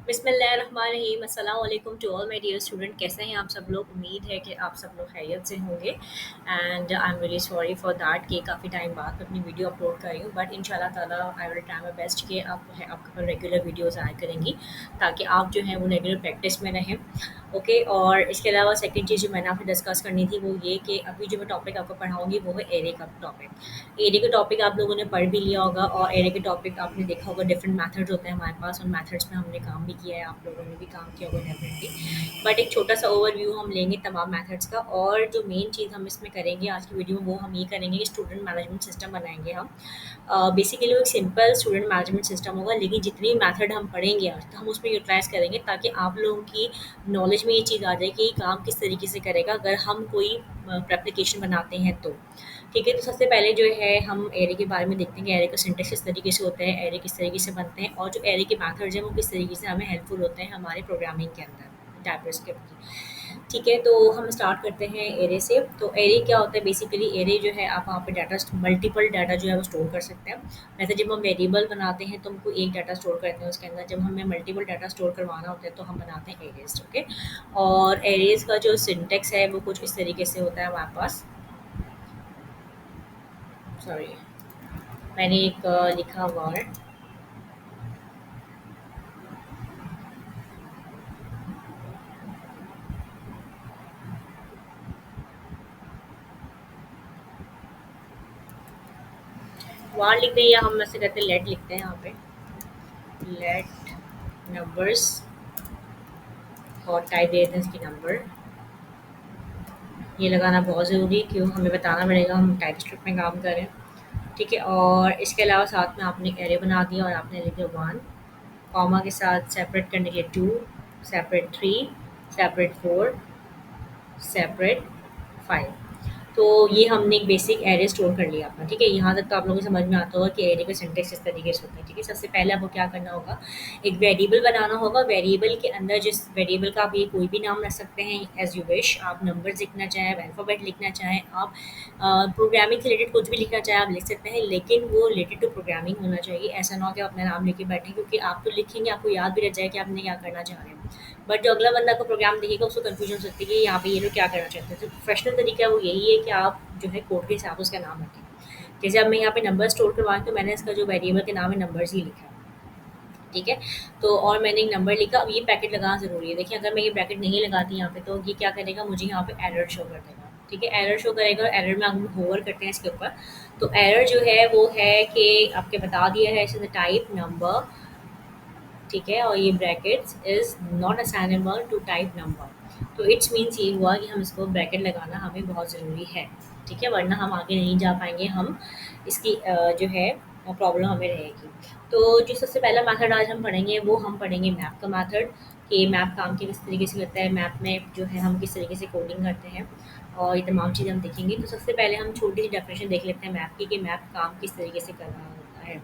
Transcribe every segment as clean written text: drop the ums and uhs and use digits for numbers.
बिस्मिल्लाहिर्रहमानिर्रहीम अस्सलाम वालेकुम to all my dear student. कैसे हैं आप सब लोग? उम्मीद है कि आप सब लोग खैरियत से होंगे and I am really sorry for that कि काफ़ी टाइम बाद अपनी वीडियो अपलोड कर रही हूँ, बट इंशाल्लाह ताला I will try my best कि आपके पास रेगुलर वीडियोस आया करेंगी ताकि आप जो है वो रेगुलर प्रैक्टिस में रहें। ओके, और इसके अलावा सेकंड चीज़ जो मैंने आपसे डिस्कस करनी थी वो ये कि अभी जो मैं टॉपिक आपको पढ़ाऊँगी वो है एरे का टॉपिक। एरे का टॉपिक आप लोगों ने पढ़ भी लिया होगा और एरे के टॉपिक आपने देखा होगा, डिफरेंट मेथड्स होते हैं हमारे पास, उन मेथड्स में हमने काम भी किया है, आप लोगों ने भी काम किया होगा डेफिनेटली। बट एक छोटा सा ओवरव्यू हम लेंगे तमाम मेथड्स का, और जो मेन चीज़ हम इसमें करेंगे आज की वीडियो में वो हम ये करेंगे कि स्टूडेंट मैनेजमेंट सिस्टम बनाएंगे हम। बेसिकली वो एक सिंपल स्टूडेंट मैनेजमेंट सिस्टम होगा, लेकिन जितनी मेथड हम पढ़ेंगे आज तो हम उसमें यूटिलाइज़ करेंगे ताकि आप लोगों की नॉलेज में ये चीज़ आ जाए कि ये काम किस तरीके से करेगा अगर हम कोई एप्लीकेशन बनाते हैं तो। ठीक है, तो सबसे पहले जो है हम एरे के बारे में देखते हैं कि एरे का सिंटेक्स किस तरीके से होता है, एरे किस तरीके से बनते हैं, और जो एरे के मेथड्स हैं वो किस तरीके से हमें हेल्पफुल होते हैं हमारे प्रोग्रामिंग के अंदर टाइपस्क्रिप्ट की। ठीक है, तो हम स्टार्ट करते हैं एरे से। तो एरे क्या होता है? बेसिकली एरे जो है आप वहाँ पे डाटा मल्टीपल डाटा जो है वो स्टोर कर सकते हैं। वैसे जब हम वेरिएबल बनाते हैं तो हमको एक डाटा स्टोर करते हैं उसके अंदर, जब हमें मल्टीपल डाटा स्टोर करवाना होता है तो हम बनाते हैं एरेज। ओके, और एरेज का जो सिंटेक्स है वो कुछ इस तरीके से होता है हमारे पास। सॉरी, मैंने एक लिखा हुआ है। वार लिखते हैं या हम ऐसे कहते हैं लेट लिखते हैं यहाँ पे, लेट नंबर्स, और टाइप दे देते हैं इसकी नंबर। ये लगाना बहुत ज़रूरी है, क्यों हमें बताना पड़ेगा हम टाइप स्क्रिप्ट में काम कर रहे हैं। ठीक है, और इसके अलावा साथ में आपने एरे बना दिया और आपने लिखे 1, कॉमा के साथ सेपरेट करने के लिए 2, सेपरेट 3, सेपरेट 4, सेपरेट 5। तो ये हमने एक बेसिक एरे स्टोर कर लिया अपना। ठीक है, यहाँ तक तो आप लोगों को समझ में आता होगा कि एरे का सिंटेक्स इस तरीके से होता है। ठीक है, सबसे पहले आपको क्या करना होगा, एक वेरिएबल बनाना होगा। वेरिएबल के अंदर जिस वेरिएबल का आप ये कोई भी नाम रख सकते हैं एज यू विश। आप नंबर्स लिखना चाहें, अल्फ़ाबेट लिखना चाहें, आप प्रोग्रामिंग से रिलेटेड कुछ भी लिखना चाहें आप लिख सकते हैं, लेकिन वो रिलेटेड टू प्रोग्रामिंग होना चाहिए। ऐसा ना हो कि आप अपना नाम लेके बैठें, क्योंकि आप तो लिखेंगे आपको याद भी रह जाए कि आपने क्या करना चाह रहे हैं, बट जो अगला बंदा को प्रोग्राम देखेगा उसको कन्फ्यूजन हो सकती है कि यहाँ पे ये लोग क्या करना चाहते हैं। तो प्रोफेशनल तरीका वो यही है कि आप जो है कोड के हिसाब से उसका नाम रखें। जैसे अब मैं यहाँ पे नंबर स्टोर करवाऊँ तो मैंने इसका जो वेरिएबल के नाम है नंबर्स ही लिखा है। ठीक है, तो और मैंने एक नंबर लिखा। अब ये ब्रैकेट लगाना ज़रूरी है। देखिए, अगर मैं ये ब्रैकेट नहीं लगाती यहाँ पे तो ये क्या करेगा, मुझे यहाँ पे एरर शो कर देगा। ठीक है, एरर शो करेगा, और एरर में हम होवर करते हैं इसके ऊपर। तो एरर जो है वो है कि आपके बता दिया है इसे टाइप नंबर। ठीक है, और ये brackets is not assignable to type number. तो इट्स मीन्स ये हुआ कि हम इसको ब्रैकेट लगाना हमें बहुत ज़रूरी है। ठीक है, वरना हम आगे नहीं जा पाएंगे, हम इसकी जो है प्रॉब्लम हमें रहेगी। तो जो सबसे पहला मेथड आज हम पढ़ेंगे वो हम पढ़ेंगे मैप का मेथड, कि मैप काम के किस तरीके से करता है, मैप में जो है हम किस तरीके से कोडिंग करते हैं, और ये तमाम चीज़ें हम देखेंगे। तो सबसे पहले हम छोटी सी डेफिनेशन देख लेते हैं मैप की, कि मैप काम किस तरीके से कर रहा होता है।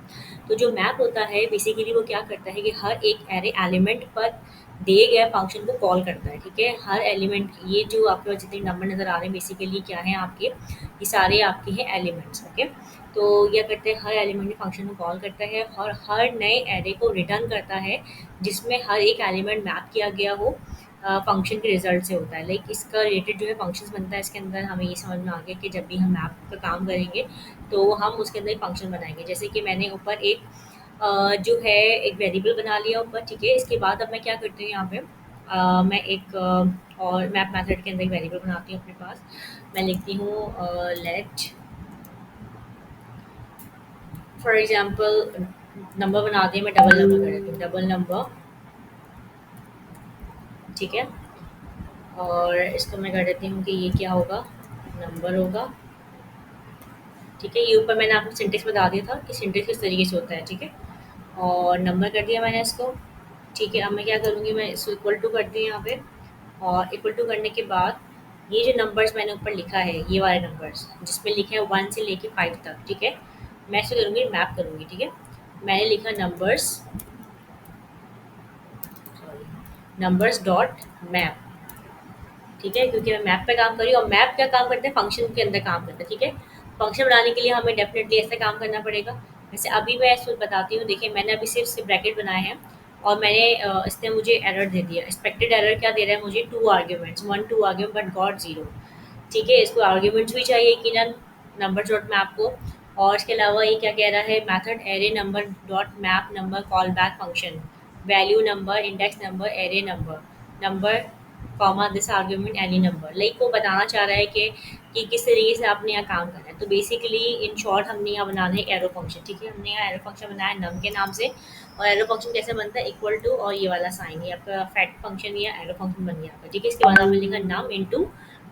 तो जो मैप होता है बेसिकली वो क्या करता है कि हर एक एरे एलिमेंट पर दिए गए फंक्शन को कॉल करता है। ठीक है, हर एलिमेंट, ये जो आपके पास जितने नंबर नज़र आ रहे हैं बेसिकली क्या है आपके, ये सारे आपके हैं एलिमेंट्स। ओके, तो क्या करते हैं, हर एलिमेंट के फंक्शन को कॉल करता है और हर नए एरे को रिटर्न करता है जिसमें हर एक एलिमेंट मैप किया गया हो फंक्शन के रिजल्ट से होता है। लाइक इसका रिलेटेड जो है फंक्शंस बनता है इसके अंदर। हमें ये समझ में आ गया कि जब भी हम मैप का काम करेंगे तो हम उसके अंदर एक फंक्शन बनाएंगे। जैसे कि मैंने ऊपर एक जो है एक वेरिएबल बना लिया ऊपर। ठीक है, इसके बाद अब मैं क्या करती हूँ यहाँ पे, मैं एक और मैप मेथड के अंदर एक वेरिएबल बनाती हूँ अपने पास। मैं लिखती हूँ लेट, फॉर एग्जांपल नंबर बना दिया, मैं डबल नंबर कर देती हूँ, डबल नंबर। ठीक है, और इसको मैं कर देती हूँ कि ये क्या होगा, नंबर होगा। ठीक है, ये ऊपर मैंने आपको सिंटेक्स बता दिया था कि सिंटेक्स किस तरीके से होता है। ठीक है, और नंबर कर दिया मैंने इसको। ठीक है, अब मैं क्या करूँगी, मैं इसको इक्वल टू करती हूँ यहाँ पे, और इक्वल टू करने के बाद ये जो नंबर्स मैंने ऊपर लिखा है, ये वाले नंबर्स जिसमें लिखे हैं 1 से लेके 5 तक। ठीक है, मैं ऐसे करूँगी, मैप करूँगी। ठीक है, मैंने लिखा numbers, sorry, numbers dot map. ठीक है, क्योंकि मैं मैप पे काम कर रही हूँ, और मैप क्या काम करते हैं, फंक्शन के अंदर काम करते हैं। ठीक है, फंक्शन बनाने के लिए हमें डेफिनेटली ऐसा काम करना पड़ेगा। वैसे अभी मैं इसको बताती हूँ। देखिए, मैंने अभी सिर्फ ब्रैकेट बनाए हैं और मैंने इसने मुझे एरर दे दिया। एक्सपेक्टेड एरर क्या दे रहा है मुझे, 2 आर्ग्यूमेंट्स, 1 2 आर्ग्यूमेंट बट गॉट 0। ठीक है, इसको आर्ग्यूमेंट्स भी चाहिए यकीनन नंबर डॉट मैप को। और इसके अलावा ये क्या कह रहा है, method array number dot map number call back function value number index number array number number comma this argument any number. Like वो बताना चाह रहा है कि किस तरीके से आपने यहाँ काम करना है। तो बेसिकली इन शॉर्ट हमने यहाँ बनाना है एरो फंक्शन। ठीक है, हमने यहाँ एरो फंक्शन बनाया नम के नाम से। और एरो फंक्शन कैसे बनता है, इक्वल टू और ये वाला साइन, ये आपका फैक्ट फंक्शन या एरो फंक्शन बन गया आपका। ठीक है, इसके बाद आपने लिखा नम इंटू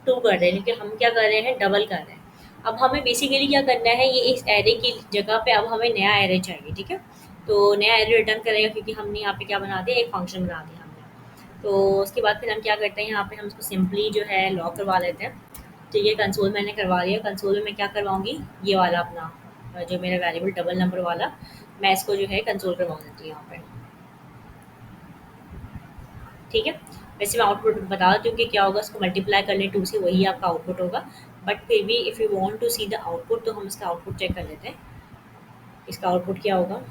2 कर रहे हैं, क्योंकि हम क्या कर रहे हैं, डबल कर रहे हैं। अब हमें बेसिकली क्या करना है, ये इस एरे की जगह पे अब हमें नया एरे चाहिए। ठीक है, तो नया एरे रिटर्न करेगा, क्योंकि हमने यहाँ पे क्या बना दिया, एक फंक्शन बना दिया हमने। तो उसके बाद फिर हम क्या करते हैं, यहाँ पे हम इसको सिंपली जो है लॉक करवा लेते हैं। ठीक है, कंसोल मैंने करवा लिया। कंसोल में मैं क्या करवाऊँगी, ये वाला अपना जो मेरा वेरिएबल डबल नंबर वाला, मैं इसको जो है कंसोल करवा देती हूँ यहाँ पे। ठीक है, वैसे मैं आउटपुट बता देती हूँ कि क्या होगा। इसको मल्टीप्लाई कर लें 2 से, वही आपका आउटपुट होगा। बट फिर भी if you want to see the output, तो हम इसका आउटपुट चेक कर लेते हैं। इसका आउटपुट क्या होगा,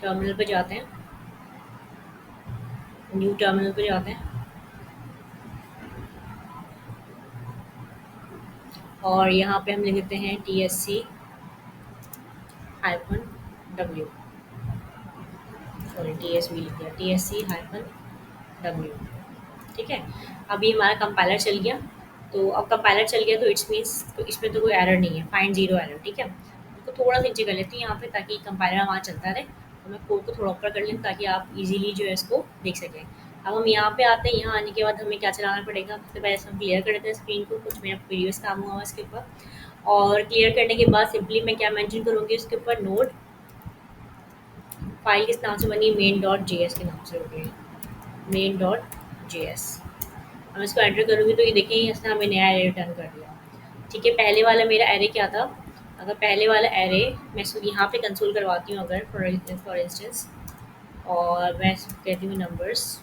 टर्मिनल पे जाते हैं, न्यू टर्मिनल पे जाते हैं, और यहाँ पे हम लिख देते हैं TSC hyphen W, sorry TSV लिख दिया, TSC हाइफन डब्ल्यू। ठीक है, अभी हमारा कंपाइलर चल गया। तो अब कंपाइलर चल गया तो इट्स मीन्स तो इसमें तो कोई एरर नहीं है, फाइंड जीरो एरर। ठीक है, तो थोड़ा सा नीचे कर लेती हूँ यहाँ पे, ताकि कंपाइलर हमारा चलता रहे। तो मैं कोड को थोड़ा ऊपर कर लें ताकि आप इजीली जो है इसको देख सकें। अब हम यहाँ पे आते हैं, यहाँ आने के बाद हमें क्या चलाना पड़ेगा, सबसे पहले हम क्लियर कर देते हैं स्क्रीन को। कुछ मेरा प्रीवियस काम हुआ है इसके ऊपर, और क्लियर करने के बाद सिंपली मैं क्या मेंशन करूँगी उसके ऊपर, नोड फाइल किस नाम से बनी, मेन डॉट JS के नाम से होगी, मेन डॉट JS। हम इसको एंटर करूँगी तो ये देखें, इसने हमें नया एरे रिटर्न कर दिया। ठीक है, पहले वाला मेरा एरे क्या था, अगर पहले वाला एरे मैं इसको यहाँ पे कंसोल करवाती हूँ अगर फॉर इंस्टेंस, और मैं इसको कहती हूँ नंबर्स।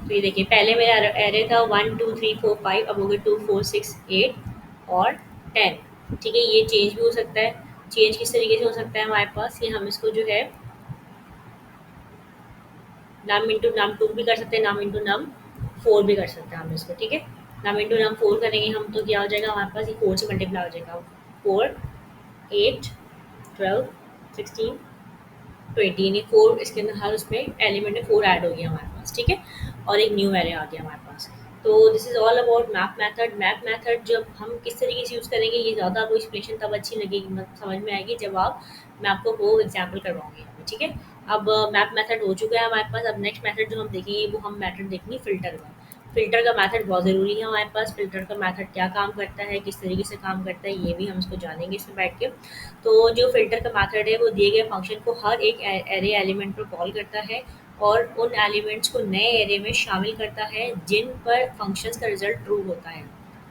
तो ये देखिए, पहले मेरा एरे था 1 2 3 4 5, अब हो गए 2 4 6 8 और 10। ठीक है, ये चेंज भी हो सकता है। चेंज किस तरीके से हो सकता है हमारे पास, ये हम इसको जो है नम इंटू नम 2 भी कर सकते हैं, नम इंटू नम 4 भी कर सकते हैं हम इसको। ठीक है, नम इंटू नम 4 करेंगे हम तो क्या हो जाएगा हमारे पास, ये 4 से मल्टीप्लाई हो जाएगा। 4 8 12 16 20, यानी 4 इसके अंदर हर उसमें एलिमेंट में 4 ऐड हो गया हमारे पास। ठीक है, और एक न्यू एरे आ गया हमारे पास। तो this is all about map method. Map method जब हम किस तरीके से यूज़ करेंगे, ये ज़्यादा आपको एक्सप्लेनेशन तब अच्छी लगेगी, मतलब समझ में आएगी जब आप, मैं आपको वो एग्जाम्पल करवाऊँगी यहाँ पे। ठीक है, अब मैप मेथड हो चुका है हमारे पास। अब नेक्स्ट मेथड जो हम देखेंगे वो हम मेथड देखेंगे फ़िल्टर का। फ़िल्टर का मेथड बहुत ज़रूरी है हमारे पास। फ़िल्टर का मेथड क्या काम करता है, किस तरीके से काम करता है, ये भी हम इसको जानेंगे इसमें बैठ के। तो जो फ़िल्टर का मेथड है वो दिए गए फ़ंक्शन को हर एक एरे एलिमेंट पर कॉल करता है, और उन एलिमेंट्स को नए एरे में शामिल करता है जिन पर फंक्शंस का रिजल्ट ट्रू होता है।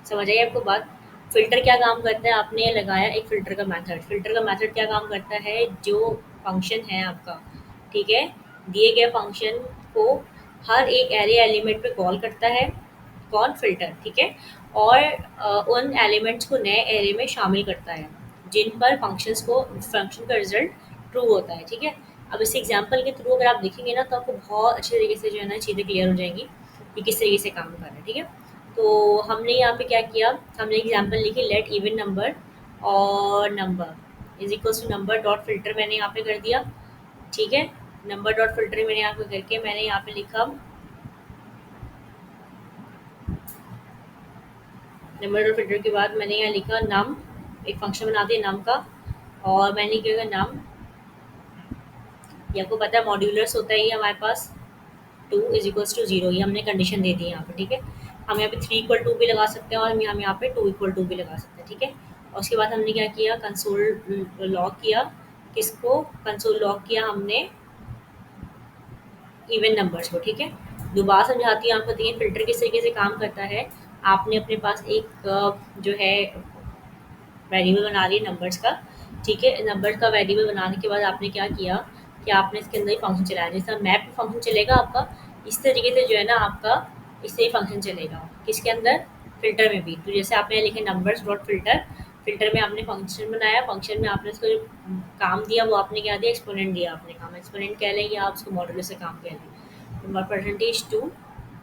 समझ आई आपको बात। फ़िल्टर क्या काम करता है, आपने लगाया एक फ़िल्टर का मेथड। फ़िल्टर का मेथड क्या काम करता है, जो फंक्शन है आपका, ठीक है, दिए गए फंक्शन को हर एक एरे एलिमेंट पे कॉल करता है, कौन, फ़िल्टर। ठीक है, और उन एलिमेंट्स को नए एरे में शामिल करता है जिन पर फंक्शन का रिजल्ट ट्रू होता है। ठीक है, अब इस एग्जांपल के थ्रू अगर आप देखेंगे ना, तो आपको बहुत अच्छे तरीके से जो है ना चीज़ें क्लियर हो जाएंगी कि किस तरीके से काम कर रहा है। ठीक है, तो हमने यहाँ पे क्या किया, हमने एग्जांपल लिखी, लेट इवन नंबर और number is equals to number dot filter मैंने यहाँ पे कर दिया। ठीक है, नंबर डॉट फिल्टर मैंने यहाँ पे करके मैंने यहाँ पे लिखा नंबर डॉट फिल्टर के बाद मैंने यहाँ लिखा नम, एक फंक्शन बना दिया नम का, और मैंने क्या किया, नम, ये आपको पता है मॉड्यूलर्स होता है ये हमारे पास, 2 इज इक्वल्स टू 0, ये हमने कंडीशन दे दी है यहाँ पे। ठीक है, हम यहाँ पे 3 इक्वल 2 भी लगा सकते हैं, और हम यहाँ पे 2 इक्वल 2 भी लगा सकते हैं। ठीक है, और उसके बाद हमने क्या किया, कंसोल लॉक किया, किसको, कंसोल लॉक किया हमने इवन नंबर्स को। ठीक है, दोबारा समझाती हूँ आपको, देखिए फ़िल्टर किस तरीके से काम करता है। आपने अपने पास एक जो है वेरिएबल बना लिया नंबर्स का। ठीक है, नंबर्स का वेरिएबल बनाने के बाद आपने क्या किया कि आपने इसके अंदर ही फंक्शन चलाया। जैसा मैप फंक्शन चलेगा आपका, इस तरीके से जो है ना आपका इससे ही फंक्शन चलेगा, किसके अंदर, फ़िल्टर में भी। तो जैसे आपने लिखे नंबर्स डॉट फ़िल्टर, फ़िल्टर में आपने फ़ंक्शन बनाया, फ़ंक्शन में आपने उसको जो काम दिया वो आपने क्या दिया, एक्सपोनेंट दिया आपने काम। एक्सपोनेंट कह लें या आप उसको मॉड्यूलस से काम कह लें। तो परसेंटेज 2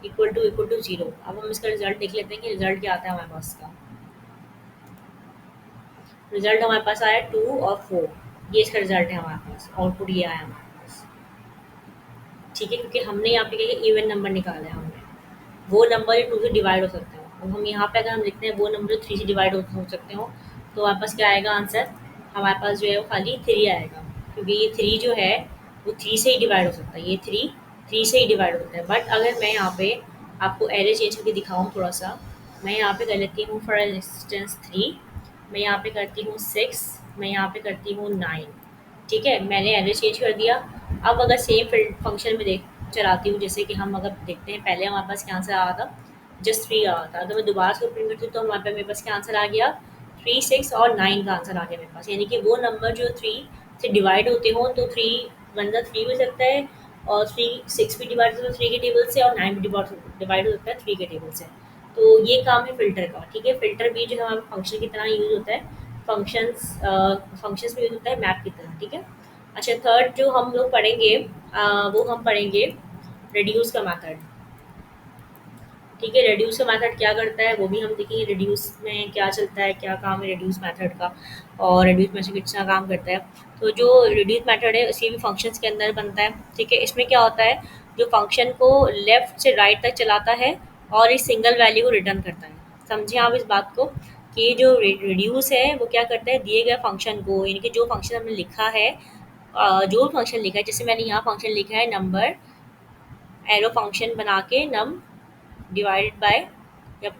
इक्वल टू 0। अब हम इसका रिज़ल्ट देख लेते हैं कि रिज़ल्ट क्या आता है हमारे पास इसका। रिज़ल्ट हमारे पास आया 2 और 4। ये इसका रिज़ल्ट है हमारे पास, आउटपुट ये आया हमारे पास। ठीक है, क्योंकि हमने यहाँ पे क्या किया, इवन नंबर निकाला है हमने। वो नंबर जो 2 से डिवाइड हो सकते हो। अब हम यहाँ पे अगर हम लिखते हैं वो नंबर जो 3 से डिवाइड हो सकते हो, तो हमारे पास क्या आएगा आंसर? हमारे पास जो है वो खाली 3 आएगा, क्योंकि ये 3 जो है वो 3 से ही डिवाइड हो सकता है। ये 3 से ही डिवाइड होता है। बट अगर मैं यहाँ पे आपको एरे चेंज करके दिखाऊँ थोड़ा सा, मैं यहाँ पे कर लेती हूँ फॉर इंस्टेंस 3, मैं यहाँ पे करती हूँ 6, मैं यहाँ पे करती हूँ 9। ठीक है, मैंने एरे चेंज कर दिया। अब अगर सेम फंक्शन में देख चलाती हूँ, जैसे कि हम अगर देखते हैं पहले हमारे पास क्या आंसर आ रहा था, जस्ट 3 आ रहा था। अगर मैं दोबारा से प्रिंट करती हूँ तो हमारे पास मेरे पास क्या आंसर आ गया, 3, 6 और 9 का आंसर आ गया मेरे पास। यानी कि वो नंबर जो 3 से डिवाइड होते हों, तो 3 बनता 3 भी हो सकता है, और 3 6 भी डिवाइड होता है 3 के टेबल से, और 9 भी डिवाइड हो सकता है 3 के टेबल से। तो ये काम है फ़िल्टर का। ठीक है, फ़िल्टर भी जो है हमारे फंक्शन की तरह यूज़ होता है, फंक्शंस में यूज़ होता है मैप की तरह। ठीक है। अच्छा, थर्ड जो हम लोग पढ़ेंगे, वो हम पढ़ेंगे रिड्यूस का मेथड। ठीक है, रिड्यूस का मेथड क्या करता है वो भी हम देखेंगे। रिड्यूस में क्या चलता है, क्या काम है रिड्यूस मेथड का, और रिड्यूस मेथड कितना काम करता है। तो जो रिड्यूस मेथड है उसी भी फंक्शंस के अंदर बनता है। ठीक है, इसमें क्या होता है, जो फंक्शन को लेफ्ट से राइट तक चलाता है और इस सिंगल वैल्यू को रिटर्न करता है। समझिए आप इस बात को, कि जो रिड्यूस है वो क्या करता है, दिए गए फंक्शन को, यानी कि जो फंक्शन हमने लिखा है, जो फंक्शन लिखा है, जैसे मैंने यहाँ फंक्शन लिखा है नंबर एरो फंक्शन बना के नम डिवाइडेड बाय या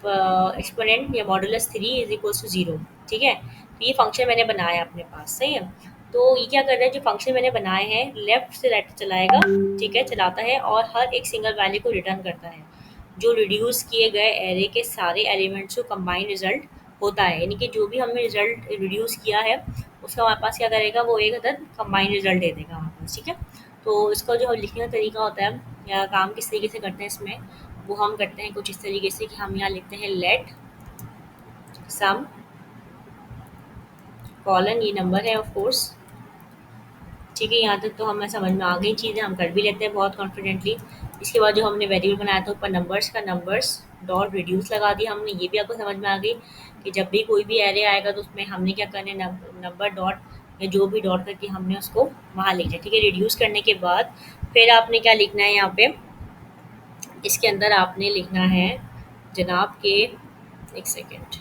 एक्सपोनेंट या मॉडुलस 3 इज इक्वल्स टू 0। ठीक है, तो ये फंक्शन मैंने बनाया अपने पास, सही है। तो ये क्या कर रहा है, जो फंक्शन मैंने बनाए हैं लेफ्ट से राइट चलाएगा। ठीक है, चलाता है और हर एक सिंगल वैल्यू को रिटर्न करता है। जो रिड्यूस किए गए एरे के सारे एलिमेंट्स को कंबाइंड रिजल्ट होता है, यानी कि जो भी हमने रिजल्ट रिड्यूस किया है उसका हमारे पास क्या करेगा, वो एक अदर कंबाइंड रिजल्ट दे देगा हमारे पास। ठीक है, तो इसका जो लिखने का तरीका होता है या काम किस तरीके से करते हैं इसमें, वो हम करते हैं कुछ इस तरीके से कि हम यहाँ लिखते हैं लेट सम कॉलन, ये नंबर है ऑफ कोर्स। ठीक है, यहाँ तक तो हमें समझ में आ गई चीज़ें, हम कर भी लेते हैं बहुत कॉन्फिडेंटली। इसके बाद जो हमने वेरिएबल बनाया था ऊपर नंबर्स का, नंबर्स डॉट रिड्यूस लगा दिया हमने। ये भी आपको समझ में आ गई कि जब भी कोई भी एरे आएगा तो उसमें हमने क्या करना है, नंबर डॉट या जो भी डॉट करके हमने उसको वहाँ लिखना है। ठीक है, रिड्यूस करने के बाद फिर आपने क्या लिखना है यहाँ पे, इसके अंदर आपने लिखना है जनाब के, एक सेकेंड,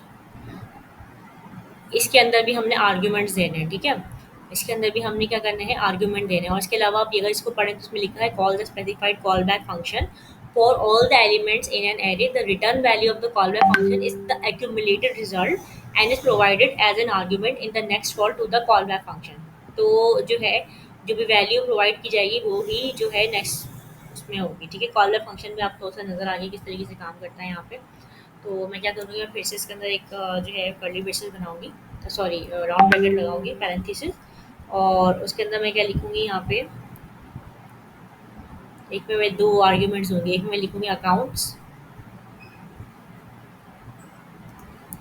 इसके अंदर भी हमने आर्ग्यूमेंट्स देने हैं। ठीक है, इसके अंदर भी हमने क्या करना है, आर्ग्यूमेंट देने हैं। और इसके अलावा आप अगर इसको पढ़ें तो इसमें लिखा है call the specified callback function for all the elements in an array, the return value of the callback function is the accumulated result and is provided as an argument in the next call to the callback function. तो जो है, जो भी value provide की जाएगी वो ही जो है नेक्स्ट उसमें होगी। ठीक है, कॉल बैक फंक्शन में आपको थोड़ा सा नज़र आ गया किस तरीके से काम करता है यहाँ पे। तो मैं क्या करूँगी, मैं फिर से इसके अंदर एक जो है कर्ली ब्रेसेस बनाऊँगी, सॉरी राउंड ब्रैकेट लगाऊँगी, पैरेंथेसिस, और उसके अंदर मैं क्या लिखूँगी यहाँ पे, एक में मैं 2 आर्ग्यूमेंट्स होंगे, एक में मैं लिखूँगी अकाउंट्स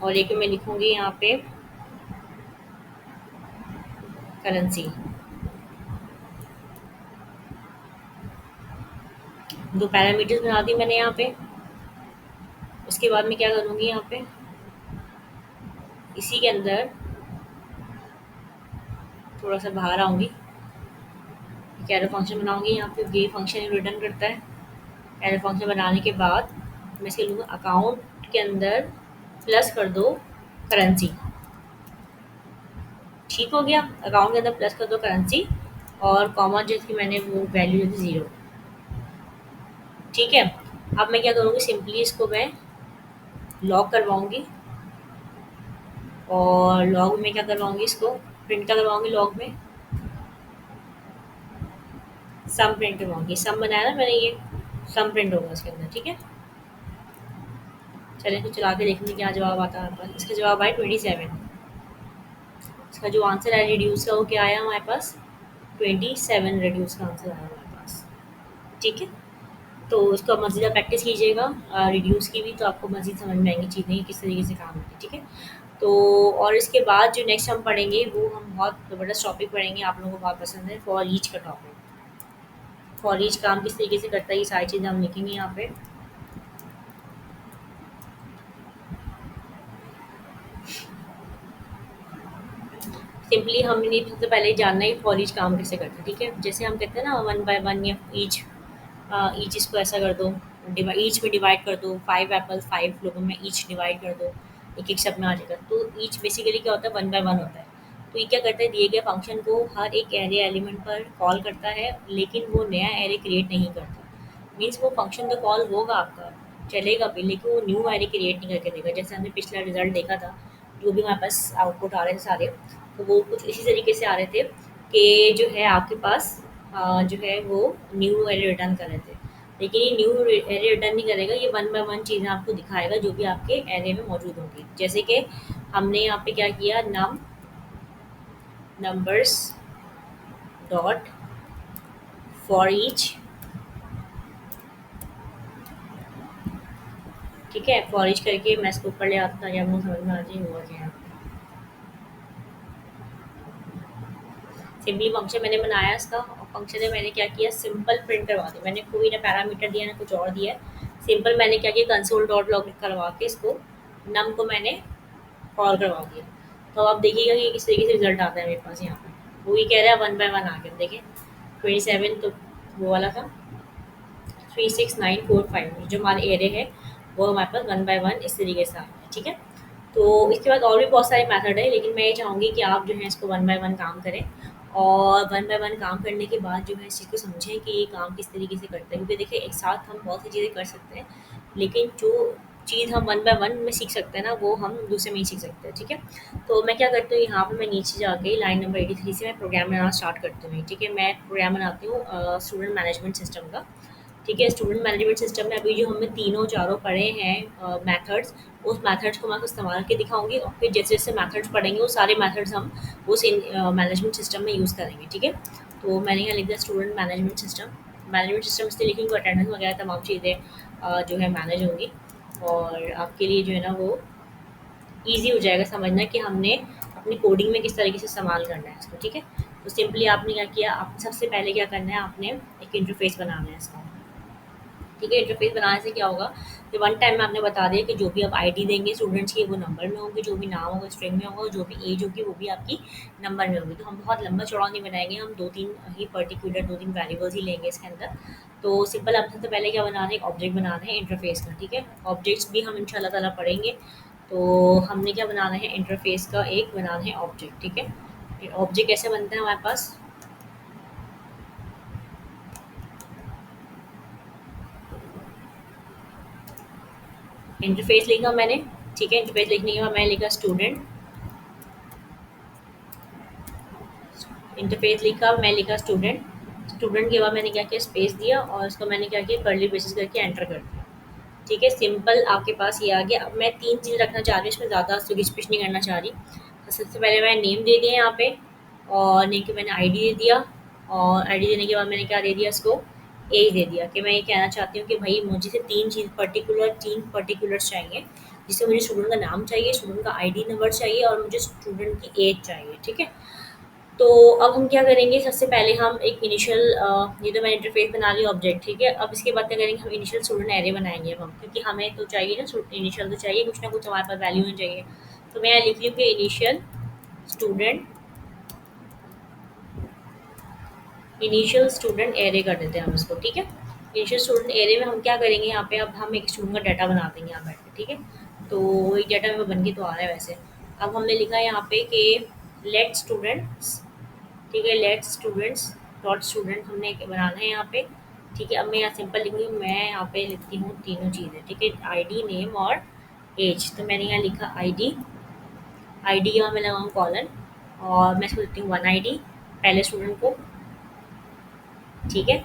और एक में मैं लिखूँगी यहाँ पे करेंसी। 2 पैरामीटर्स बना दी मैंने यहाँ पे। उसके बाद मैं क्या करूँगी यहाँ पे, इसी के अंदर थोड़ा सा बाहर आऊँगी, एक एरो फंक्शन बनाऊँगी यहाँ पे, ये फंक्शन रिटर्न करता है। एरो फंक्शन बनाने के बाद मैं इसके लूँगा अकाउंट के अंदर प्लस कर दो करेंसी। ठीक हो गया, अकाउंट के अंदर प्लस कर दो करेंसी और कॉमा जिसकी मैंने वो वैल्यू दी 0। ठीक है, अब मैं क्या करूँगी, सिंपली इसको मैं लॉग करवाऊँगी, और लॉग में क्या करवाऊँगी, इसको प्रिंट क्या करवाऊँगी, लॉग में सम प्रिंट करवाऊँगी। सम बनाया ना मैंने, ये सम प्रिंट होगा इसके अंदर। ठीक है, चलिए तो चला के देखते हैं क्या जवाब आता है हमारे पास। इसका जवाब आया 27। इसका जो आंसर है रिड्यूस का वो क्या आया हमारे पास, 27 रिड्यूस का आंसर आया हमारे पास। ठीक है, तो उसको मज़ीद प्रैक्टिस कीजिएगा रिड्यूस की भी, तो आपको मज़ीद समझ में आएँगी चीज़ें कि किस तरीके से काम होती है, ठीक है? तो और इसके बाद जो नेक्स्ट हम पढ़ेंगे वो हम बहुत ज़बरदस्त टॉपिक पढ़ेंगे, आप लोगों को बहुत पसंद है, फॉर ईच का टॉपिक। फॉर ईच काम किस तरीके से करता है, ये सारी चीज़ें हम लिखेंगे यहाँ पे। सिंपली हमने सबसे पहले जानना है फॉर ईच काम कैसे करते हैं, ठीक है? जैसे हम कहते हैं ना वन बाय वन या ईच, ईच इसको ऐसा कर दो, ईच में डिवाइड कर दो, 5 एप्पल्स 5 लोगों में ईच डिवाइड कर दो, एक-एक शब्द में आ जाएगा। तो ईच बेसिकली क्या होता है, 1 बाय 1 होता है। तो ये क्या करता है, दिए गए फंक्शन को हर एक एरे एलिमेंट पर कॉल करता है, लेकिन वो नया एरे क्रिएट नहीं करता। मीन्स वो फंक्शन तो कॉल होगा आपका, चलेगा भी, लेकिन वो न्यू एरे क्रिएट नहीं करके देगा। जैसे हमने पिछला रिज़ल्ट देखा था, जो भी हमारे पास आउटपुट आ रहे थे सारे, तो वो कुछ इसी तरीके से आ रहे थे कि जो है आपके पास जो है वो न्यू एरे रिटर्न कर रहे थे। लेकिन ये न्यू एरे रिटर्न नहीं करेगा, ये वन बाय वन चीज़ें आपको दिखाएगा जो भी आपके एरे में मौजूद होंगी। जैसे कि हमने यहाँ पे क्या किया, नंबर्स डॉट फॉर ईच, ठीक है? फॉर ईच करके मैं इसको ऊपर ले आता ताकि आपको समझ में आ जाए हुआ क्या है। सिंपली फंक्शन मैंने बनाया इसका, और फंक्शन में मैंने क्या किया, सिंपल प्रिंट करवा दिया। मैंने कोई ना पैरामीटर दिया ना कुछ और दिया है। सिंपल मैंने क्या किया, कंसोल डॉट लॉग करवा के इसको नम को मैंने कॉल करवा दिया। तो अब देखिएगा कि किस तरीके से रिजल्ट आता है मेरे पास यहाँ पे। वो ही कह रहा है 1 बाय 1 आ गया, देखें 27, तो वो वाला था 36945, जो हमारे एरे है वो हमारे पास 1 बाय 1 इस तरीके से आ गया, ठीक है? तो इसके बाद और भी बहुत सारे मेथड है, लेकिन मैं ये चाहूँगी कि आप जो है इसको 1 बाय 1 काम करें, और 1 बाय 1 काम करने के बाद जो है इस चीज़ को समझें कि ये काम किस तरीके से करते हैं। क्योंकि देखिए एक साथ हम बहुत सी चीज़ें कर सकते हैं, लेकिन जो चीज़ हम 1 बाय 1 में सीख सकते हैं ना, वो हम दूसरे में ही सीख सकते हैं, ठीक है? तो मैं क्या करती हूँ, यहाँ पे मैं नीचे जाके लाइन नंबर 83 से मैं प्रोग्राम बनाना स्टार्ट करती हूँ, ठीक है? मैं प्रोग्राम बनाती हूँ स्टूडेंट मैनेजमेंट सिस्टम का, ठीक है? स्टूडेंट मैनेजमेंट सिस्टम में अभी जो हमने तीनों चारों पढ़े हैं मेथड्स, उस मेथड्स को मैं आपको इस्तेमाल के दिखाऊँगी, और फिर जैसे-जैसे मेथड्स पढ़ेंगे वो सारे मेथड्स हम उस मैनेजमेंट सिस्टम में यूज़ करेंगे, ठीक है? तो मैंने यहाँ लिख दिया student management system. Management system इसलिए लिखेंगे अटेंडेंस वगैरह तमाम चीज़ें जो है मैनेज होंगी, और आपके लिए जो है ना वो ईज़ी हो जाएगा समझना कि हमने अपनी कोडिंग में किस तरीके से इस्तेमाल करना है इसको, ठीक है? तो सिंपली आपने क्या किया, आप सबसे पहले क्या करना है, आपने एक इंटरफ़ेस बनाना है इसका। ठीक है, इंटरफ़ेस बनाने से क्या होगा कि वन टाइम में आपने बता दिया कि जो भी आप आईडी देंगे स्टूडेंट्स की वो नंबर में होंगे, जो भी नाम होगा स्ट्रिंग में होगा, और जो भी एज होगी वो भी आपकी नंबर में होगी। तो हम बहुत लंबा चौड़ा नहीं बनाएँगे, हम 2-3 ही पर्टिकुलर 2-3 वेरिएबल्स ही लेंगे इसके अंदर। तो सिंपल आप सबसे पहले क्या बनाना है, एक ऑब्जेक्ट बनाना है इंटरफ़ेस का, ठीक है? ऑब्जेक्ट्स भी हम इंशाल्लाह ताला पढ़ेंगे। तो हमने क्या बनाना है, इंटरफ़ेस का एक बनाना है ऑब्जेक्ट, ठीक है? ऑब्जेक्ट कैसे बनता है हमारे पास, इंटरफ़ेस लिखा मैंने, ठीक है? इंटरफ़ेस लिखने के बाद मैंने लिखा स्टूडेंट, इंटरफ़ेस लिखा, मैं लिखा स्टूडेंट, स्टूडेंट के बाद मैंने क्या किया, स्पेस दिया, और उसको मैंने क्या किया, कर्ली ब्रेसेस करके एंटर कर दिया। ठीक है, सिंपल आपके पास ये आ गया। अब मैं 3 चीज़ रखना चाह रही हूँ, इसमें ज़्यादा स्विच-पिच नहीं करना चाह रही। तो सबसे पहले मैंने नेम दे दिया यहाँ पे, और नेम के मैंने आईडी दे दिया, और आईडी देने के बाद मैंने क्या दे दिया इसको, एज दे दिया कि मैं ये कहना चाहती हूँ कि भई मुझे सिर्फ़ 3 पर्टिकुलर्स चाहिए। जिससे मुझे स्टूडेंट का नाम चाहिए, स्टूडेंट का आईडी नंबर चाहिए, और मुझे स्टूडेंट की एज चाहिए, ठीक है? तो अब हम क्या करेंगे, सबसे पहले हम एक इनिशियल ये तो मैंने इंटरफ़ेस बना लिया ऑब्जेक्ट, ठीक है? अब इसके बाद क्या करेंगे, हम इनिशियल स्टूडेंट एरे बनाएँगे अब हम, क्योंकि हमें तो चाहिए ना इनिशियल तो चाहिए, कुछ ना कुछ हमारे पास वैल्यू होनी चाहिए। तो मैं यहाँ लिख रही हूँ कि स्टूडेंट इनिशियल स्टूडेंट एरे कर देते हैं हम इसको, ठीक है? इनिशियल स्टूडेंट एरे में हम क्या करेंगे, यहाँ पे अब हम एक स्टूडेंट का डाटा बना देंगे यहाँ बैठ के, ठीक है? तो एक डाटा में बन के तो आ रहा है वैसे। अब हमने लिखा है यहाँ पे कि लेट स्टूडेंट्स, ठीक है, लेट स्टूडेंट्स डॉट स्टूडेंट हमने बनाना है यहाँ पे, ठीक है? अब मैं यहाँ सिंपल लिखूँगी, मैं यहाँ पे लिखती हूँ तीनों चीज़ें, ठीक है? आईडी, नेम और एज। तो मैंने यहाँ लिखा आईडी, आईडी यहाँ मैं लगाऊँ कॉलन, और मैं इसको देती हूँ 1 आईडी पहले स्टूडेंट को, ठीक है?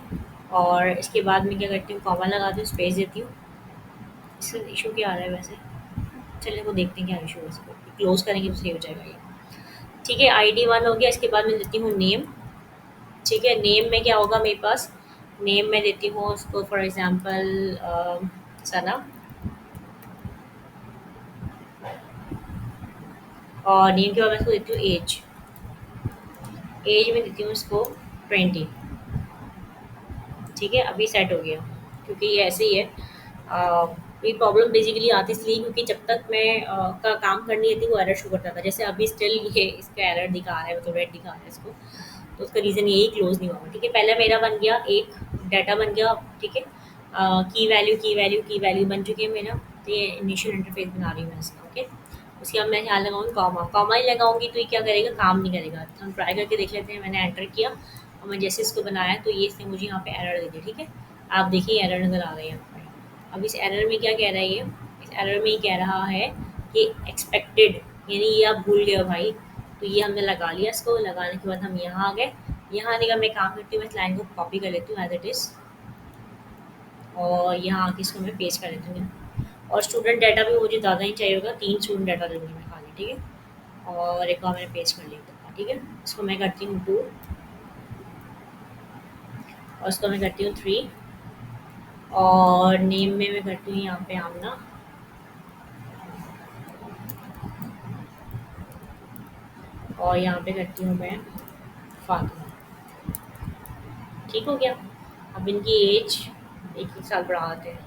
और इसके बाद मैं क्या करती हूँ, कॉमा लगाती हूँ, स्पेस देती हूँ। इसका इशू क्या आ रहा है वैसे, चलिए वो देखते हैं क्या इशू है, इसको क्लोज़ करेंगे तो सही हो जाएगा ये, ठीक है? आईडी 1 हो गया, इसके बाद मैं देती हूँ नेम, ठीक है? नेम में क्या होगा मेरे पास, नेम मैं देती हूँ उसको फॉर एग्जांपल सना। और नेम के बाद मैं उसको देती हूँ एज। एज में देती हूँ उसको 20। ठीक है, अभी सेट हो गया, क्योंकि ये ऐसे ही है। ये प्रॉब्लम बेसिकली आती इसलिए क्योंकि जब तक मैं का काम करनी थी वो एरर शो करता था। जैसे अभी स्टिल ये इसका एरर दिखा रहा है, मतलब रेड दिखा रहा है इसको। तो उसका रीज़न यही क्लोज नहीं हुआ। ठीक है, पहले मेरा बन गया एक डाटा बन गया। ठीक है, की वैल्यू बन चुकी है मेरा। तो ये इनिशियल इंटरफेस बना रही हूँ मैं इसका। ओके, उसके बाद मैं यहाँ लगाऊंगी कॉमा। कॉमा ही लगाऊंगी तो ये क्या करेगा, काम नहीं करेगा। तो हम ट्राई करके देख लेते हैं। मैंने एंटर किया और मैं जैसे इसको बनाया तो ये इसने मुझे यहाँ पे एरर दे दी। ठीक है, आप देखिए एरर नज़र आ रही है यहाँ पे। अब इस एरर में क्या कह रहा है ये, इस एरर में ये कह रहा है कि एक्सपेक्टेड, यानी ये आप भूल गए हो भाई। तो ये हमने लगा लिया। इसको लगाने के बाद हम यहाँ आ गए। यहाँ आने का मैं काम करती हूँ, मैं इस लाइन को कॉपी कर लेती हूँ एज इट इज़, और यहाँ आके इसको मैं पेस्ट कर लेती हूँ। और स्टूडेंट डाटा भी मुझे ज़्यादा ही चाहिए होगा, 3 स्टूडेंट डाटा दूँगी मैं खाली। ठीक है, और एक बार मैंने पेस्ट कर लिया। ठीक है, इसको मैं करती हूँ 2 और इसको मैं करती हूँ 3 और नेम में मैं करती हूँ यहाँ पे आमना और यहाँ पे करती हूँ मैं फातिमा। ठीक हो गया। अब इनकी एज एक एक साल बढ़ा देते हैं,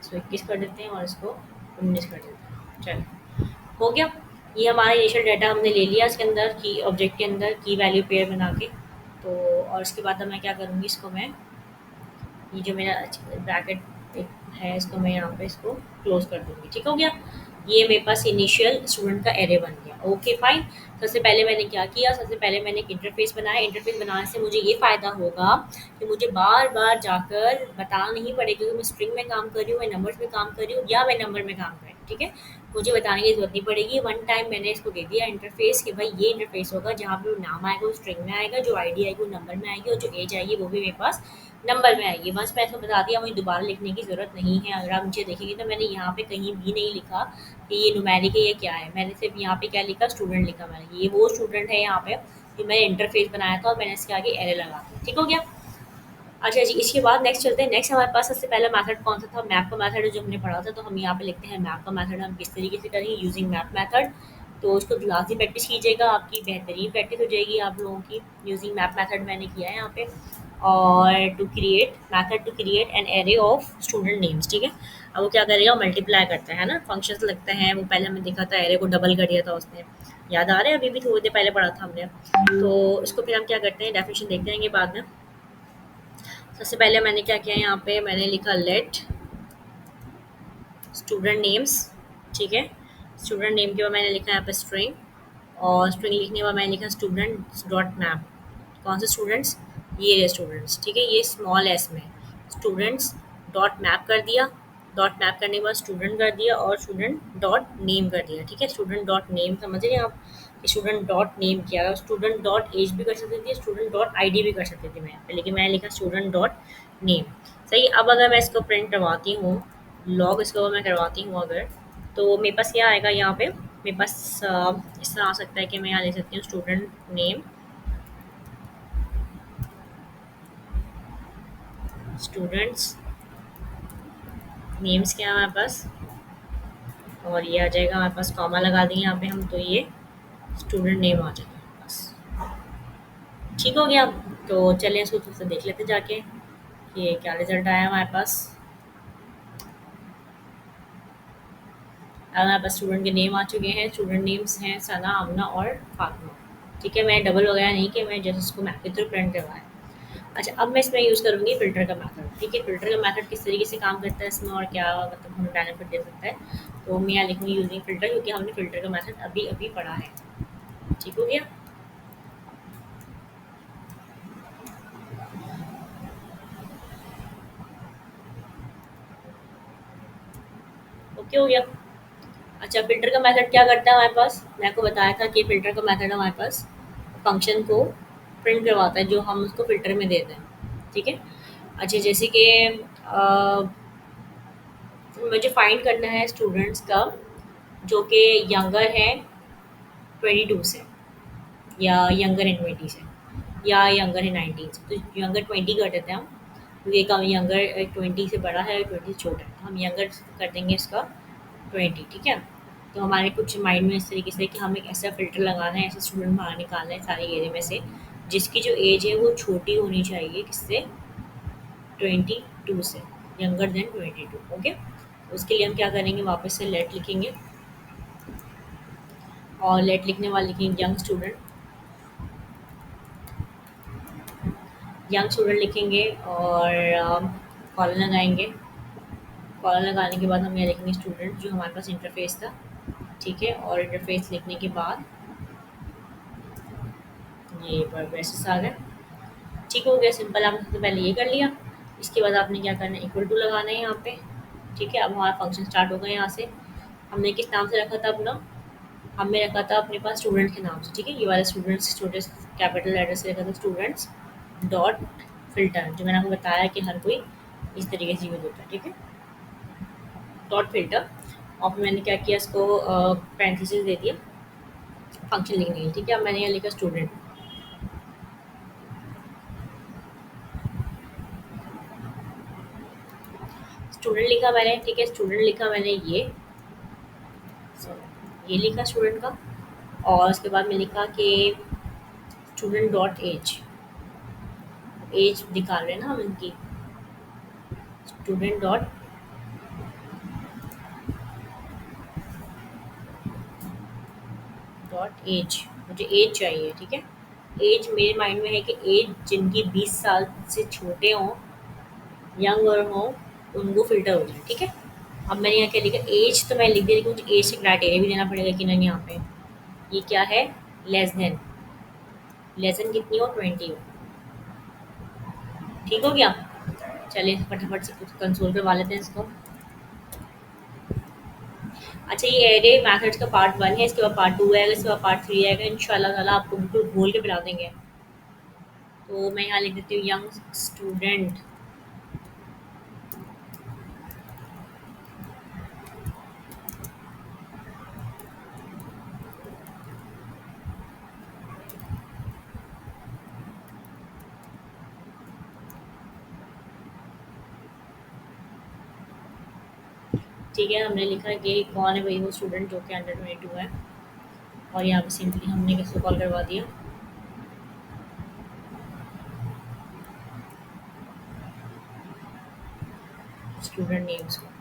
इसको 21 कर देते हैं और इसको 19 कर देते हैं। चलो, हो गया। ये हमारा इनिशियल डाटा हमने ले लिया इसके अंदर, की ऑब्जेक्ट के अंदर की वैल्यू पेयर बना के। तो और इसके बाद अब मैं क्या करूँगी, इसको मैं ये जो मेरा ब्रैकेट एक है इसको मैं यहाँ पे इसको क्लोज कर दूँगी। ठीक हो गया, ये मेरे पास इनिशियल स्टूडेंट का एरे बन गया। Okay fine. सबसे पहले मैंने क्या किया, सबसे पहले मैंने एक इंटरफेस बनाया। इंटरफेस बनाने से मुझे ये फ़ायदा होगा कि मुझे बार बार जाकर बताना नहीं पड़ेगा कि मैं स्ट्रिंग में काम कर रही हूँ, मैं नंबर्स में काम कर रही हूँ या मैं नंबर में काम कर रही हूँ। ठीक है, मुझे बताने की ज़रूरत नहीं पड़ेगी। वन टाइम मैंने इसको दे दिया इंटरफेस कि भाई ये इंटरफेस होगा, जहाँ पे नाम आएगा वो स्ट्रिंग में आएगा, जो आईडी आएगी वो नंबर में आएगी और जो एज आएगी वो भी मेरे पास नंबर में आएगी। बस मैं इसको बता दिया, मुझे दोबारा लिखने की ज़रूरत नहीं है। अगर आप मुझे देखेंगे तो मैंने यहाँ पे कहीं भी नहीं लिखा कि ये न्यूमेरिक है, ये क्या है। मैंने सिर्फ यहाँ पे क्या लिखा, स्टूडेंट लिखा मैंने। ये वो स्टूडेंट है यहाँ पे जो मैंने इंटरफेस बनाया था और मैंने इसके आगे एरे लगा दिया। ठीक हो गया। अच्छा जी, इसके बाद नेक्स्ट चलते हैं। नेक्स्ट हमारे पास सबसे पहला मेथड कौन सा था, मैप का मेथड है जो हमने पढ़ा था। तो हम यहाँ पे लिखते हैं मैप का मेथड हम किस तरीके से करेंगे, यूजिंग मैप मेथड। तो उसको लाजमी प्रैक्टिस कीजिएगा, आपकी बेहतरीन प्रैक्टिस हो जाएगी आप लोगों की। यूजिंग मैप मेथड मैंने किया है यहाँ पे। और to create method, to create an array of student names. ठीक है, अब वो क्या करेगा, मल्टीप्लाई करता है ना, फंक्शंस लगते हैं। वो पहले हमने देखा था, एरे को डबल कर दिया था उसने, याद आ रहा है, अभी भी थोड़ी देर पहले पढ़ा था हमने। तो इसको फिर हम क्या करते हैं, डेफिनेशन देख जाएंगे बाद में। सबसे पहले मैंने क्या किया, यहाँ पे मैंने लिखा लेट स्टूडेंट नेम्स। ठीक है, स्टूडेंट नेम के बाद मैंने लिखा यहाँ पे स्ट्रिंग, और स्ट्रिंग लिखने के बाद मैंने लिखा स्टूडेंट्स डॉट मैप। कौन से स्टूडेंट्स, ये रहे स्टूडेंट्स। ठीक है, ये स्मॉल एस में स्टूडेंट्स डॉट मैप कर दिया। डॉट मैप करने के बाद स्टूडेंट कर दिया और स्टूडेंट डॉट नेम कर दिया। ठीक है, स्टूडेंट डॉट नेम समझ रहे हैं आप, स्टूडेंट डॉट नेम किया। स्टूडेंट डॉट एज भी कर सकती थी, स्टूडेंट डॉट आईडी भी कर सकती थी मैं यहाँ पे, लेकिन मैंने लिखा स्टूडेंट डॉट नेम। सही, अब अगर मैं इसको प्रिंट करवाती हूँ, लॉग इसको मैं करवाती हूँ अगर, तो मेरे पास क्या आएगा यहाँ पे, मेरे पास इस तरह आ सकता है कि मैं यहाँ ले सकती हूँ स्टूडेंट नेम, स्टूडेंट्स नेम्स क्या है हमारे पास, और ये आ जाएगा हमारे पास, कॉमा लगा देंगे यहाँ पे हम, तो ये स्टूडेंट नेम आ जाएगा हमारे पास। ठीक हो गया। तो चलिए इसको फिर से देख लेते जाके कि ये क्या रिजल्ट आया हमारे पास। अब हमारे पास स्टूडेंट के नेम आ चुके हैं। स्टूडेंट नेम्स हैं सना, आमना और फातिमा। ठीक है, मैं डबल वगैरह नहीं कि मैं जैसे इसको मैप के थ्रू प्रिंट करवाया। अच्छा, अब मैं इसमें यूज़ करूँगी फ़िल्टर का मेथड। ठीक है, फ़िल्टर का मेथड किस तरीके से काम करता है इसमें और क्या मतलब हमें बेनिफिट दे सकता है। तो मैं यहाँ लिखूँगी यूजिंग फ़िल्टर, क्योंकि हमने फ़िल्टर का मेथड अभी अभी पढ़ा है। ठीक हो गया। ओके हो गया। अच्छा, फ़िल्टर का मेथड क्या करता है हमारे पास, मैं आपको बताया था कि फ़िल्टर का मेथड हमारे पास फंक्शन को प्रिंट करवाता है जो हम उसको फ़िल्टर में देते हैं। ठीक है। अच्छा, जैसे कि मुझे फाइंड करना है स्टूडेंट्स का जो कि यंगर है 22 से, या यंगर है 20 से, या यंगर है 19 से। तो यंगर 20 कर देते हैं हम, क्योंकि एक हम यंगर 20 से बड़ा है, 20 से छोटा है, तो हम यंगर कर देंगे इसका 20, ठीक है। तो हमारे कुछ माइंड में इस तरीके से कि हमें एक ऐसा फ़िल्टर लगाना है, ऐसे स्टूडेंट बाहर निकालना है सारे एरिया में से, जिसकी जो एज है वो छोटी होनी चाहिए किससे, 22 से, यंगर देन 22, ओके। उसके लिए हम क्या करेंगे, वापस से लेट लिखेंगे, और लेट लिखने वाले लिखेंगे यंग स्टूडेंट, यंग स्टूडेंट लिखेंगे, और कॉलन लगाएंगे। कॉलन लगाने के बाद हम यहाँ लिखेंगे स्टूडेंट, जो हमारे पास इंटरफेस था, ठीक है। और इंटरफेस लिखने के बाद ये प्रोसेस आ गया, ठीक हो गया, सिंपल। आपने सबसे पहले ये कर लिया। इसके बाद आपने क्या करना है, इक्वल टू लगाना है यहाँ पे, ठीक है। अब हमारा फंक्शन स्टार्ट हो गया यहाँ से। हमने किस नाम से रखा था अपना, हमने रखा था अपने पास स्टूडेंट के नाम से, ठीक है। ये वाला स्टूडेंट्स छोटे कैपिटल लेटर से रखा था, स्टूडेंट्स डॉट फिल्टर, जो मैंने आपको बताया कि हर कोई इस तरीके से यूज होता है, ठीक है, डॉट फिल्टर। और फिर मैंने क्या किया, इसको पैरेंथेसिस दे दिया फंक्शन लिखने के लिए, ठीक है। अब मैंने यहाँ लिखा स्टूडेंट, स्टूडेंट लिखा मैंने, ठीक है। स्टूडेंट लिखा मैंने ये लिखा स्टूडेंट का। और उसके बाद मैं लिखा कि स्टूडेंट डॉट एज, एज निकाल रहे हैं ना हम इनकी, स्टूडेंट डॉट डॉट एज, मुझे एज चाहिए, ठीक है। एज मेरे माइंड में है कि एज जिनकी 20 साल से छोटे हों, यंग और हों, उनको फ़िल्टर हो जाए, ठीक है। अब मैंने यहाँ क्या लिखा, एज तो मैं लिख दी, लेकिन मुझे एज से क्राइटेरिया भी देना पड़ेगा कि नहीं यहाँ पे। ये क्या है, लेस देन, लेस देन कितनी हो, 20 हो, ठीक हो गया। चलिए फटाफट से कुछ कंसोल करवा लेते हैं इसको। अच्छा, ये एरे मैथड्स का पार्ट 1 है, इसके बाद पार्ट 2 आएगा, इसके बाद पार्ट 3 आएगा, इंशाल्लाह ताला आपको बिल्कुल घोल के पिला देंगे। तो मैं यहाँ लिख देती हूँ यंग स्टूडेंट, ठीक है। हमने लिखा है कि कौन है भाई वो स्टूडेंट जो कि अंडर 22 है, और यहाँ पे सिंपली हमने किसको कॉल करवा दिया, स्टूडेंट नेम्स को।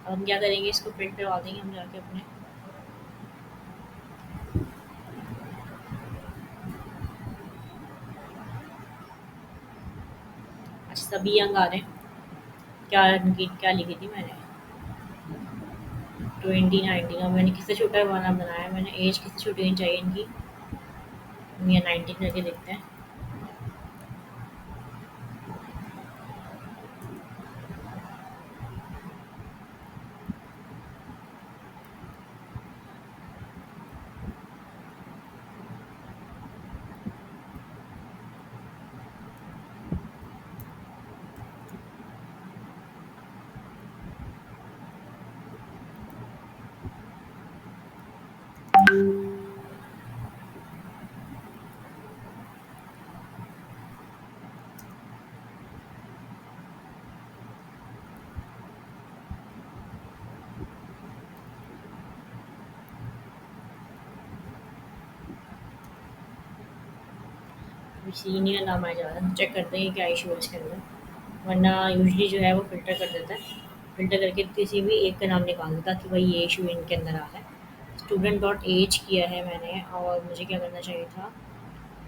अब हम क्या करेंगे, इसको प्रिंट करवा देंगे हम जाके अपने, अच्छा सभी यंग आ रहे हैं। क्या इनकी क्या लिखी थी मैंने, 2019, और मैंने किससे छोटा वाला बनाया, मैंने एज किससे छोटी होनी चाहिए इनकी, हम यहाँ 19 करके देखते हैं। सीनियर नाम आ जा रहा है, चेक करते हैं क्या इशू है इसके अंदर, वरना यूजली जो है वो फ़िल्टर कर देता है, फ़िल्टर करके किसी भी एक का नाम निकाल देता है कि भाई ये इशू इनके अंदर आ रहा है। स्टूडेंट डॉट एज किया है मैंने, और मुझे क्या करना चाहिए था,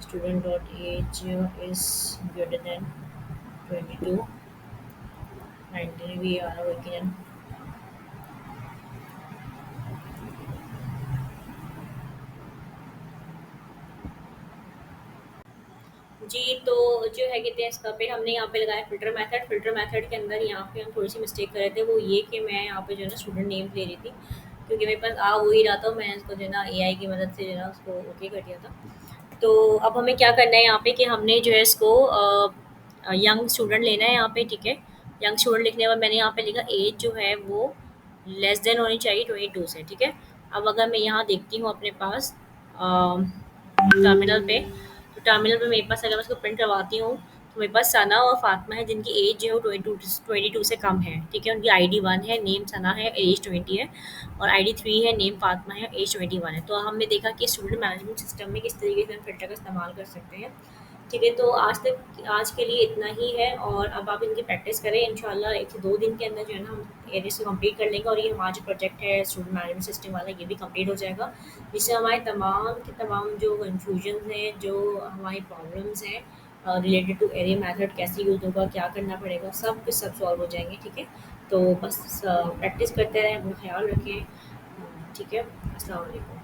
student dot age is greater than 22, 19 भी आ रहा है लेकिन, जी। तो जो है कहते हैं इसका पे हमने यहाँ पे लगाया फ़िल्टर मेथड, फ़िल्टर मेथड के अंदर यहाँ पे हम थोड़ी सी मिस्टेक कर रहे थे, वो ये कि मैं यहाँ पे जो है ना स्टूडेंट नेम ले रही थी, क्योंकि मेरे पास आ वो ही रहा था, मैंने इसको जो है ना एआई की मदद से जो है ना उसको ओके कर दिया था। तो अब हमें क्या करना है यहाँ पे कि हमने जो है इसको यंग स्टूडेंट लेना है यहाँ पे, ठीक है। यंग स्टूडेंट लिखने पर मैंने यहाँ पे लिखा एज जो है वो लेस देन होनी चाहिए 22 से, ठीक है। अब अगर मैं यहाँ देखती हूँ अपने पास टर्मिनल पे, तो टर्मिनल पे मेरे पास अगर मैं उसको प्रिंट करवाती हूँ तो मेरे पास सना और फातिमा है जिनकी एज जो है वो 22 से कम है, ठीक है। उनकी आईडी 1 है, नेम सना है, एज 20 है, और आईडी 3 है, नेम फातिमा है, एज 21 है। तो हमने देखा कि स्टूडेंट मैनेजमेंट सिस्टम में किस तरीके से हम फिल्टर का इस्तेमाल कर सकते हैं, ठीक है। तो आज के लिए इतना ही है, और अब आप इनकी प्रैक्टिस करें। इंशाल्लाह 1 से 2 दिन के अंदर जो है ना हम एरिया से कंप्लीट कर लेंगे, और ये हमारा जो प्रोजेक्ट है स्टूडेंट मैनेजमेंट सिस्टम वाला ये भी कंप्लीट हो जाएगा, जिससे हमारे तमाम के तमाम जो कन्फ्यूजन हैं, जो हमारी प्रॉब्लम्स हैं रिलेटेड टू एरिया मेथड कैसे यूज़ होगा, क्या करना पड़ेगा, सब के सब सॉल्व हो जाएंगे, ठीक है। तो बस प्रैक्टिस करते रहें, अपना ख्याल रखें, ठीक है। अस्सलाम वालेकुम।